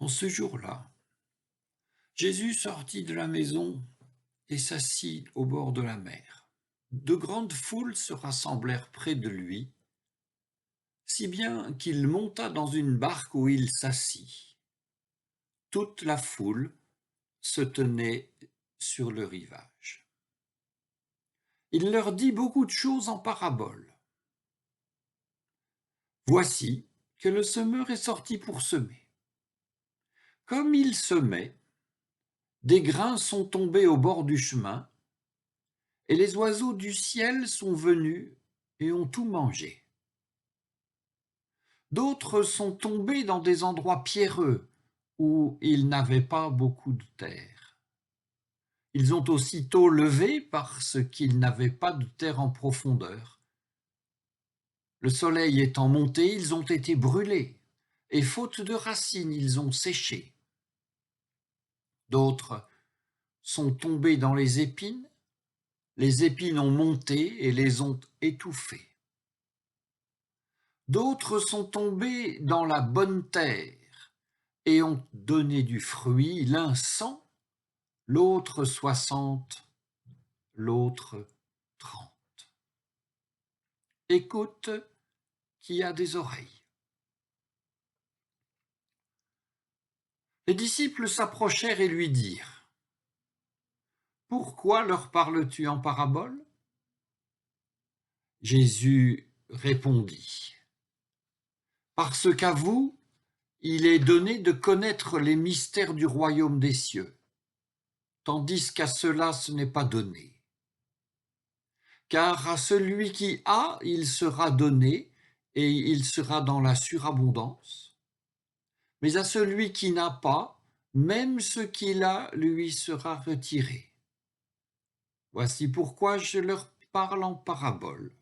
En ce jour-là, Jésus sortit de la maison et s'assit au bord de la mer. De grandes foules se rassemblèrent près de lui, si bien qu'il monta dans une barque où il s'assit. Toute la foule se tenait sur le rivage. Il leur dit beaucoup de choses en paraboles. Voici que le semeur est sorti pour semer. Comme il semait, des grains sont tombés au bord du chemin, et les oiseaux du ciel sont venus et ont tout mangé. D'autres sont tombés dans des endroits pierreux où ils n'avaient pas beaucoup de terre. Ils ont aussitôt levé parce qu'ils n'avaient pas de terre en profondeur. Le soleil étant monté, ils ont été brûlés, et faute de racines, ils ont séché. D'autres sont tombés dans les épines ont monté et les ont étouffés. D'autres sont tombés dans la bonne terre et ont donné du fruit, l'un 100, l'autre 60, l'autre 30. Écoute qui a des oreilles. Les disciples s'approchèrent et lui dirent : Pourquoi leur parles-tu en parabole ? Jésus répondit : Parce qu'à vous, il est donné de connaître les mystères du royaume des cieux, tandis qu'à ceux-là ce n'est pas donné. Car à celui qui a, il sera donné, et il sera dans la surabondance. Mais à celui qui n'a pas, même ce qu'il a lui sera retiré. Voici pourquoi je leur parle en parabole.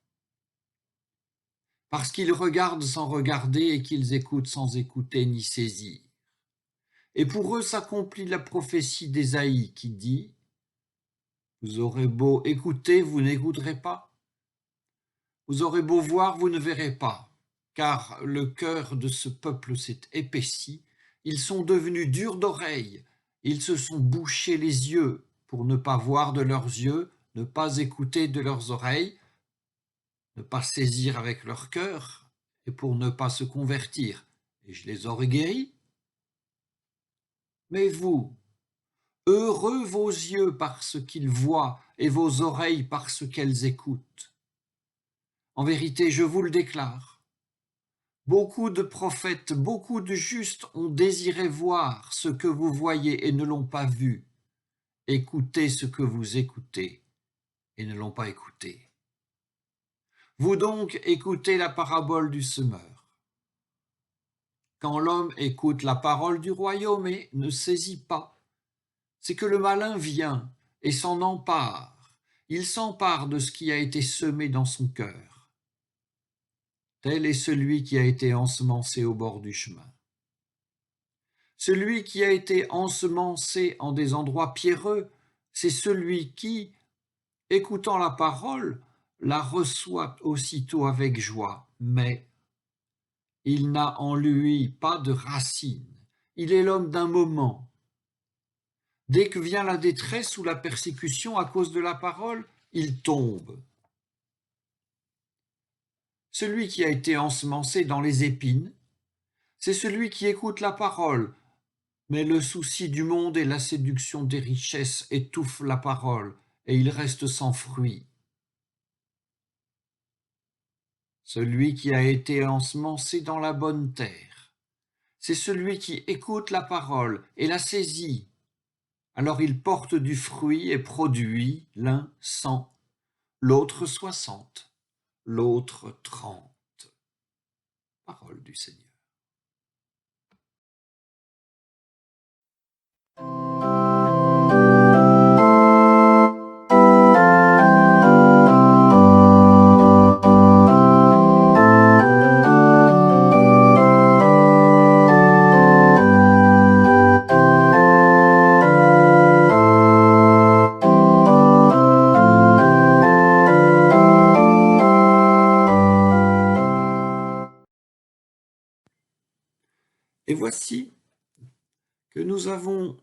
Parce qu'ils regardent sans regarder et qu'ils écoutent sans écouter ni saisir. Et pour eux s'accomplit la prophétie d'Ésaïe qui dit : Vous aurez beau écouter, vous n'écouterez pas. Vous aurez beau voir, vous ne verrez pas. Car le cœur de ce peuple s'est épaissi, ils sont devenus durs d'oreille, ils se sont bouchés les yeux pour ne pas voir de leurs yeux, ne pas écouter de leurs oreilles, ne pas saisir avec leur cœur, et pour ne pas se convertir. Et je les aurais guéris. Mais vous, heureux vos yeux parce qu'ils voient et vos oreilles parce qu'elles écoutent. En vérité, je vous le déclare, beaucoup de prophètes, beaucoup de justes ont désiré voir ce que vous voyez et ne l'ont pas vu, écouter ce que vous écoutez et ne l'ont pas écouté. Vous donc écoutez la parabole du semeur. Quand l'homme écoute la parole du royaume et ne saisit pas, c'est que le malin vient et s'en empare. Il s'empare de ce qui a été semé dans son cœur. Tel est celui qui a été ensemencé au bord du chemin. Celui qui a été ensemencé en des endroits pierreux, c'est celui qui, écoutant la parole, la reçoit aussitôt avec joie, mais il n'a en lui pas de racine. Il est l'homme d'un moment. Dès que vient la détresse ou la persécution à cause de la parole, il tombe. Celui qui a été ensemencé dans les épines, c'est celui qui écoute la parole, mais le souci du monde et la séduction des richesses étouffent la parole, et il reste sans fruit. Celui qui a été ensemencé dans la bonne terre, c'est celui qui écoute la parole et la saisit. Alors il porte du fruit et produit, l'un 100, l'autre 60, l'autre 30. Parole du Seigneur. Et voici que nous avons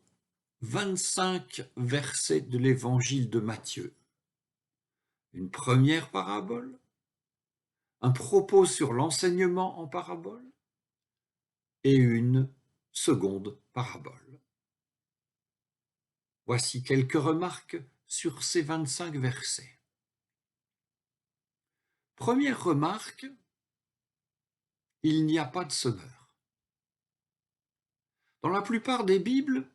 25 versets de l'évangile de Matthieu. Une première parabole, un propos sur l'enseignement en parabole et une seconde parabole. Voici quelques remarques sur ces 25 versets. Première remarque, il n'y a pas de semeur. Dans la plupart des Bibles,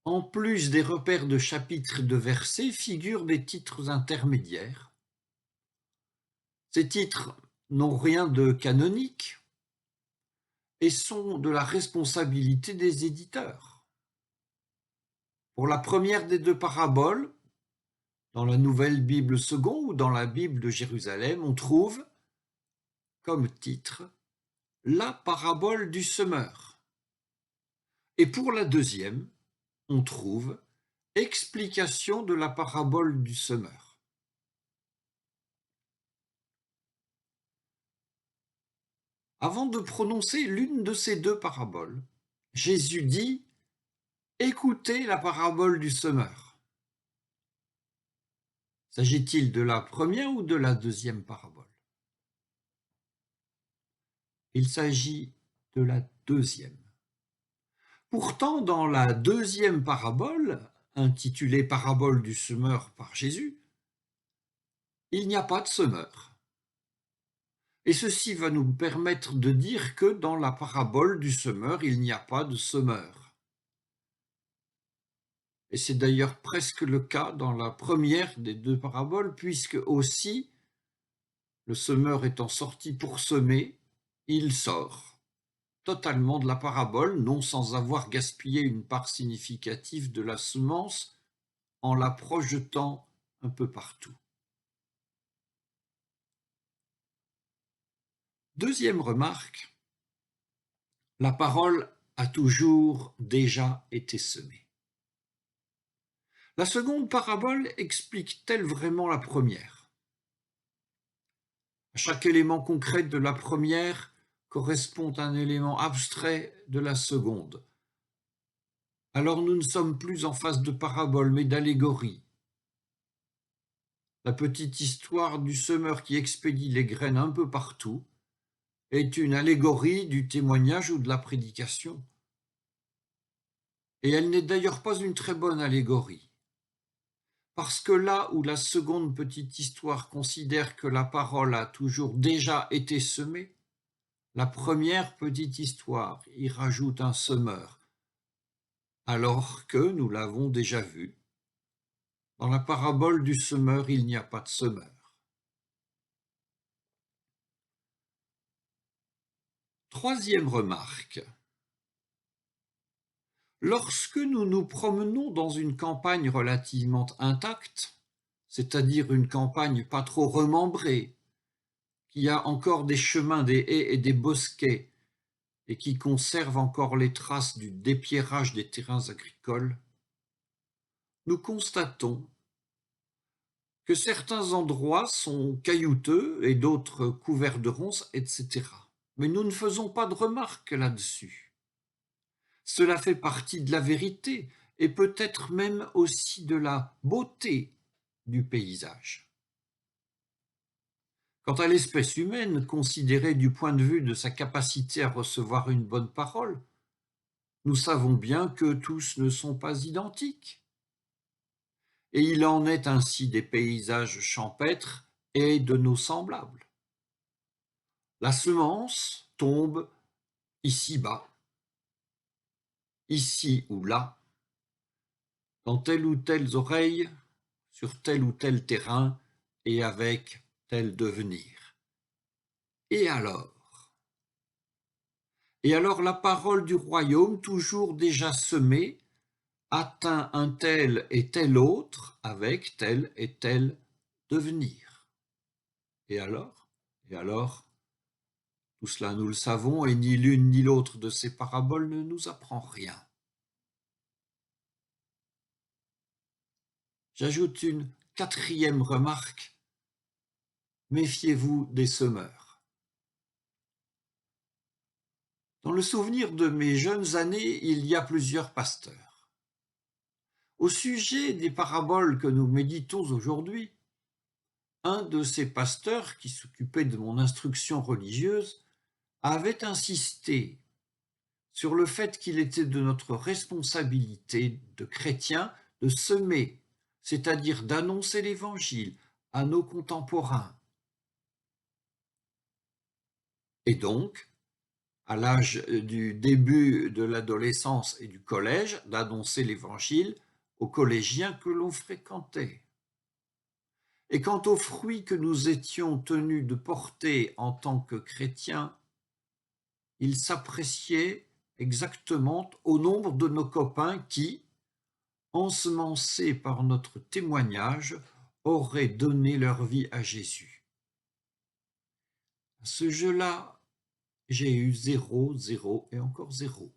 en plus des repères de chapitres et de versets, figurent des titres intermédiaires. Ces titres n'ont rien de canonique et sont de la responsabilité des éditeurs. Pour la première des deux paraboles, dans la Nouvelle Bible seconde ou dans la Bible de Jérusalem, on trouve comme titre « La parabole du semeur ». Et pour la deuxième, on trouve « Explication de la parabole du semeur ». Avant de prononcer l'une de ces deux paraboles, Jésus dit « Écoutez la parabole du semeur ». S'agit-il de la première ou de la deuxième parabole? Il s'agit de la deuxième. Pourtant, dans la deuxième parabole, intitulée Parabole du semeur par Jésus, il n'y a pas de semeur. Et ceci va nous permettre de dire que dans la parabole du semeur, il n'y a pas de semeur. Et c'est d'ailleurs presque le cas dans la première des deux paraboles, puisque aussi, le semeur étant sorti pour semer, il sort totalement de la parabole, non sans avoir gaspillé une part significative de la semence en la projetant un peu partout. Deuxième remarque, la parole a toujours déjà été semée. La seconde parabole explique-t-elle vraiment la première? Chaque élément concret de la première correspond à un élément abstrait de la seconde. Alors nous ne sommes plus en face de parabole, mais d'allégorie. La petite histoire du semeur qui expédie les graines un peu partout est une allégorie du témoignage ou de la prédication. Et elle n'est d'ailleurs pas une très bonne allégorie. Parce que là où la seconde petite histoire considère que la parole a toujours déjà été semée, la première petite histoire y rajoute un semeur, alors que, nous l'avons déjà vu, dans la parabole du semeur, il n'y a pas de semeur. Troisième remarque. Lorsque nous nous promenons dans une campagne relativement intacte, c'est-à-dire une campagne pas trop remembrée, qui a encore des chemins, des haies et des bosquets, et qui conserve encore les traces du dépierrage des terrains agricoles, nous constatons que certains endroits sont caillouteux et d'autres couverts de ronces, etc. Mais nous ne faisons pas de remarques là-dessus. Cela fait partie de la vérité et peut-être même aussi de la beauté du paysage. Quant à l'espèce humaine, considérée du point de vue de sa capacité à recevoir une bonne parole, nous savons bien que tous ne sont pas identiques. Et il en est ainsi des paysages champêtres et de nos semblables. La semence tombe ici-bas, ici ou là, dans telle ou telle oreille, sur tel ou tel terrain et avec tel devenir. Et alors? Et alors la parole du royaume, toujours déjà semée, atteint un tel et tel autre avec tel et tel devenir. Et alors? Et alors? Tout cela nous le savons et ni l'une ni l'autre de ces paraboles ne nous apprend rien. J'ajoute une quatrième remarque. Méfiez-vous des semeurs. Dans le souvenir de mes jeunes années, il y a plusieurs pasteurs. Au sujet des paraboles que nous méditons aujourd'hui, un de ces pasteurs qui s'occupait de mon instruction religieuse avait insisté sur le fait qu'il était de notre responsabilité de chrétiens de semer, c'est-à-dire d'annoncer l'Évangile à nos contemporains. Et donc, à l'âge du début de l'adolescence et du collège, d'annoncer l'Évangile aux collégiens que l'on fréquentait. Et quant aux fruits que nous étions tenus de porter en tant que chrétiens, ils s'appréciaient exactement au nombre de nos copains qui, ensemencés par notre témoignage, auraient donné leur vie à Jésus. À ce jeu-là, j'ai eu 0, 0 et encore 0.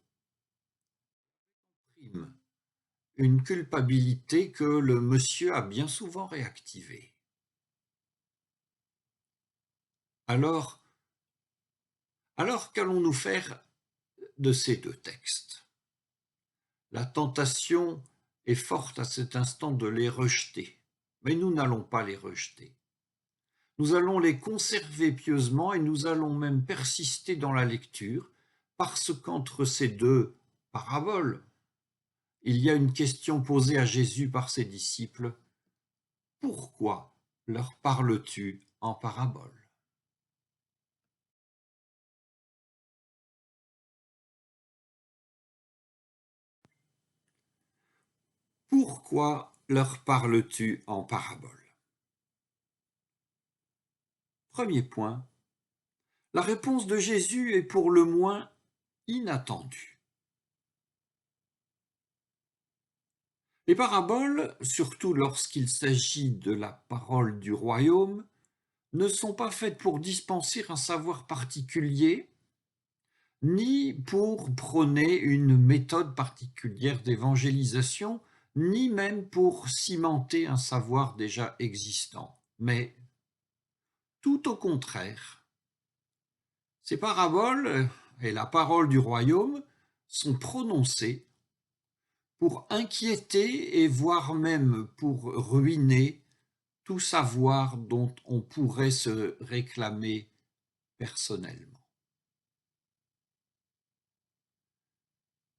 Une culpabilité que le monsieur a bien souvent réactivée. Alors qu'allons-nous faire de ces deux textes? La tentation est forte à cet instant de les rejeter, mais nous n'allons pas les rejeter. Nous allons les conserver pieusement et nous allons même persister dans la lecture, parce qu'entre ces deux paraboles, il y a une question posée à Jésus par ses disciples. Pourquoi leur parles-tu en parabole? Pourquoi leur parles-tu en parabole? Premier point, la réponse de Jésus est pour le moins inattendue. Les paraboles, surtout lorsqu'il s'agit de la parole du royaume, ne sont pas faites pour dispenser un savoir particulier, ni pour prôner une méthode particulière d'évangélisation, ni même pour cimenter un savoir déjà existant, mais tout au contraire. Ces paraboles et la parole du royaume sont prononcées pour inquiéter et voire même pour ruiner tout savoir dont on pourrait se réclamer personnellement.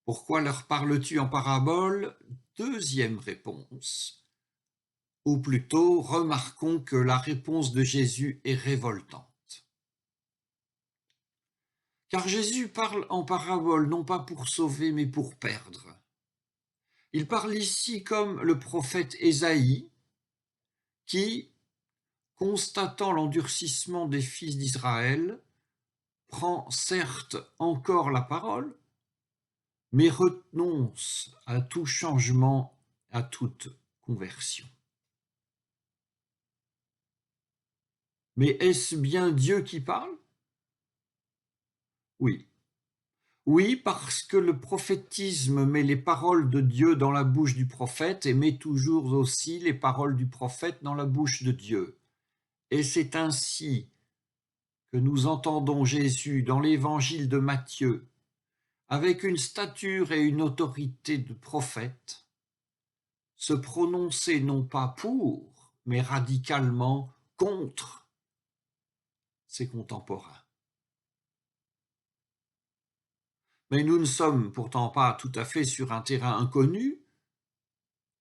Pourquoi leur parles-tu en parabole? Deuxième réponse. Ou plutôt, remarquons que la réponse de Jésus est révoltante. Car Jésus parle en parabole non pas pour sauver mais pour perdre. Il parle ici comme le prophète Ésaïe qui, constatant l'endurcissement des fils d'Israël, prend certes encore la parole, mais renonce à tout changement, à toute conversion. Mais est-ce bien Dieu qui parle? Oui. Oui, parce que le prophétisme met les paroles de Dieu dans la bouche du prophète et met toujours aussi les paroles du prophète dans la bouche de Dieu. Et c'est ainsi que nous entendons Jésus dans l'évangile de Matthieu, avec une stature et une autorité de prophète, se prononcer non pas pour, mais radicalement contre ses contemporains. Mais nous ne sommes pourtant pas tout à fait sur un terrain inconnu,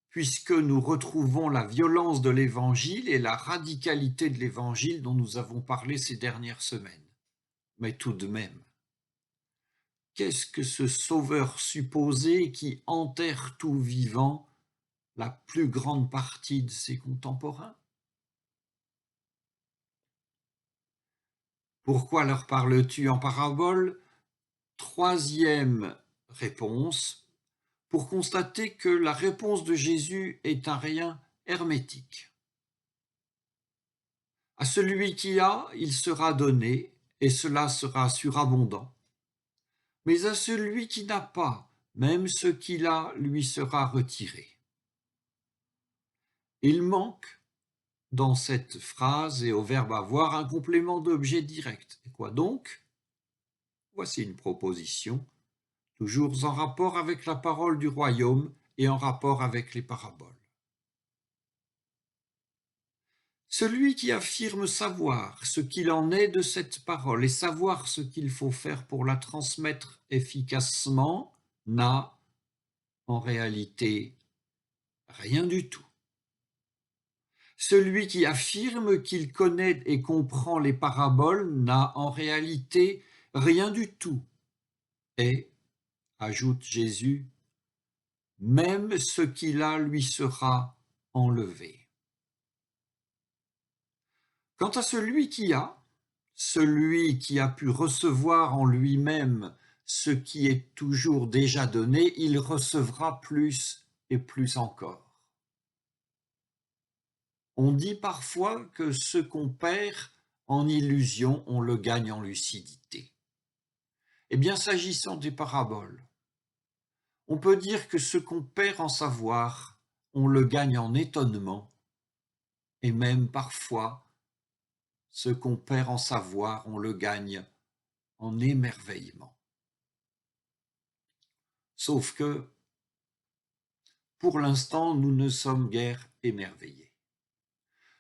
puisque nous retrouvons la violence de l'Évangile et la radicalité de l'Évangile dont nous avons parlé ces dernières semaines. Mais tout de même, qu'est-ce que ce sauveur supposé qui enterre tout vivant la plus grande partie de ses contemporains? Pourquoi leur parles-tu en parabole? Troisième réponse, pour constater que la réponse de Jésus est un rien hermétique. À celui qui a, il sera donné, et cela sera surabondant. Mais à celui qui n'a pas, même ce qu'il a lui sera retiré. Il manque, dans cette phrase et au verbe avoir, un complément d'objet direct. Et quoi donc? Voici une proposition, toujours en rapport avec la parole du royaume et en rapport avec les paraboles. Celui qui affirme savoir ce qu'il en est de cette parole et savoir ce qu'il faut faire pour la transmettre efficacement n'a, en réalité, rien du tout. Celui qui affirme qu'il connaît et comprend les paraboles n'a en réalité rien du tout. Et, ajoute Jésus, même ce qu'il a lui sera enlevé. Quant à celui qui a pu recevoir en lui-même ce qui est toujours déjà donné, il recevra plus et plus encore. On dit parfois que ce qu'on perd en illusion, on le gagne en lucidité. Eh bien, s'agissant des paraboles, on peut dire que ce qu'on perd en savoir, on le gagne en étonnement, et même parfois, ce qu'on perd en savoir, on le gagne en émerveillement. Sauf que, pour l'instant, nous ne sommes guère émerveillés.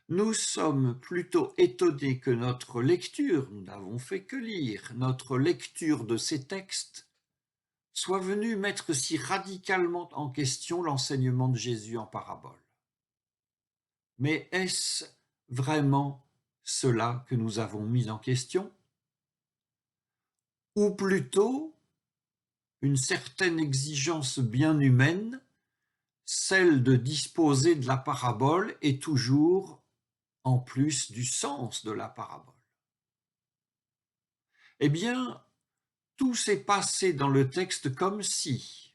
Nous sommes plutôt étonnés que notre lecture, nous n'avons fait que lire, notre lecture de ces textes soit venue mettre si radicalement en question l'enseignement de Jésus en parabole. Mais est-ce vraiment cela que nous avons mis en question? Ou plutôt une certaine exigence bien humaine, celle de disposer de la parabole et toujours en plus du sens de la parabole? Eh bien, tout s'est passé dans le texte comme si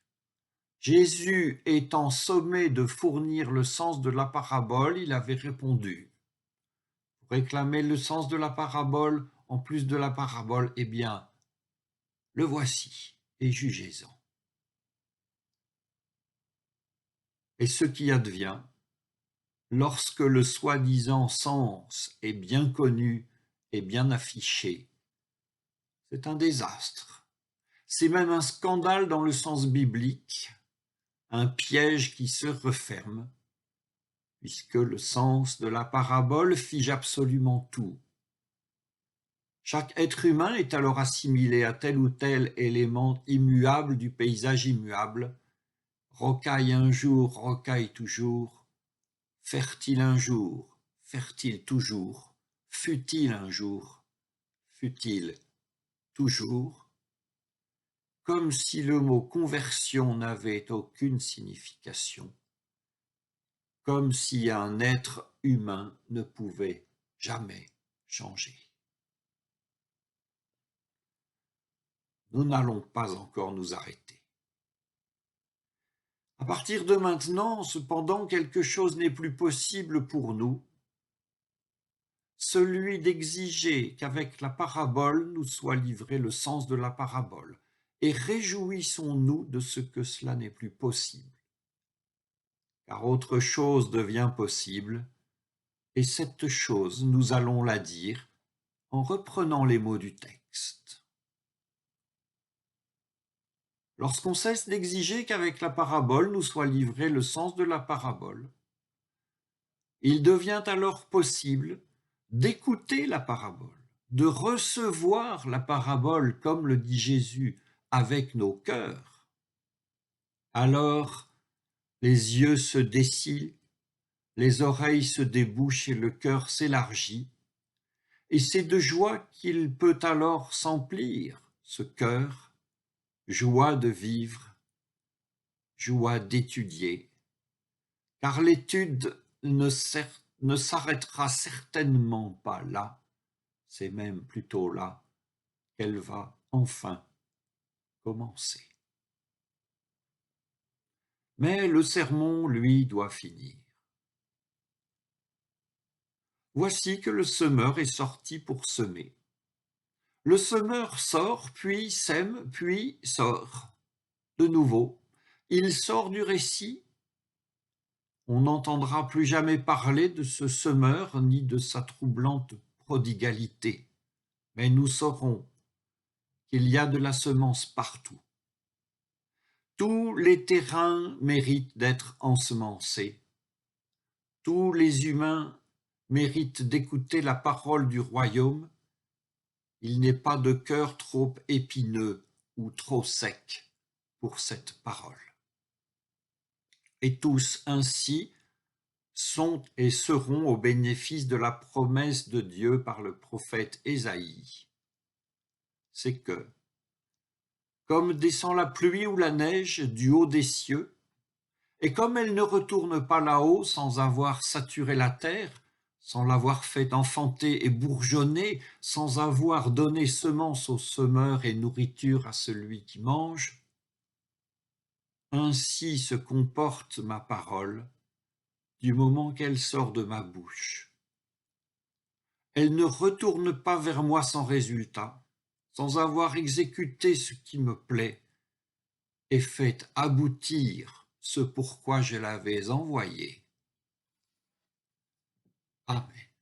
Jésus étant sommé de fournir le sens de la parabole, il avait répondu. Vous réclamez le sens de la parabole en plus de la parabole, eh bien, le voici, et jugez-en. Et ce qui advient, lorsque le soi-disant sens est bien connu et bien affiché, c'est un désastre. C'est même un scandale dans le sens biblique, un piège qui se referme, puisque le sens de la parabole fige absolument tout. Chaque être humain est alors assimilé à tel ou tel élément immuable du paysage immuable, rocaille un jour, rocaille toujours, fertile un jour, fertile toujours, fut-il un jour, fut-il toujours, comme si le mot conversion n'avait aucune signification, comme si un être humain ne pouvait jamais changer. Nous n'allons pas encore nous arrêter. À partir de maintenant, cependant, quelque chose n'est plus possible pour nous, celui d'exiger qu'avec la parabole nous soit livré le sens de la parabole, et réjouissons-nous de ce que cela n'est plus possible. Car autre chose devient possible, et cette chose, nous allons la dire en reprenant les mots du texte. Lorsqu'on cesse d'exiger qu'avec la parabole nous soit livré le sens de la parabole, il devient alors possible d'écouter la parabole, de recevoir la parabole, comme le dit Jésus, avec nos cœurs. Alors, les yeux se dessillent, les oreilles se débouchent et le cœur s'élargit, et c'est de joie qu'il peut alors s'emplir, ce cœur, joie de vivre, joie d'étudier, car l'étude ne s'arrêtera certainement pas là, c'est même plutôt là qu'elle va enfin commencer. Mais le sermon, lui, doit finir. Voici que le semeur est sorti pour semer. Le semeur sort, puis sème, puis sort. De nouveau, il sort du récit. On n'entendra plus jamais parler de ce semeur ni de sa troublante prodigalité. Mais nous saurons Il y a de la semence partout. Tous les terrains méritent d'être ensemencés. Tous les humains méritent d'écouter la parole du royaume. Il n'est pas de cœur trop épineux ou trop sec pour cette parole. Et tous ainsi sont et seront au bénéfice de la promesse de Dieu par le prophète Ésaïe. C'est que, comme descend la pluie ou la neige du haut des cieux, et comme elle ne retourne pas là-haut sans avoir saturé la terre, sans l'avoir fait enfanter et bourgeonner, sans avoir donné semence au semeur et nourriture à celui qui mange, ainsi se comporte ma parole du moment qu'elle sort de ma bouche. Elle ne retourne pas vers moi sans résultat, sans avoir exécuté ce qui me plaît, et fait aboutir ce pourquoi je l'avais envoyé. Amen.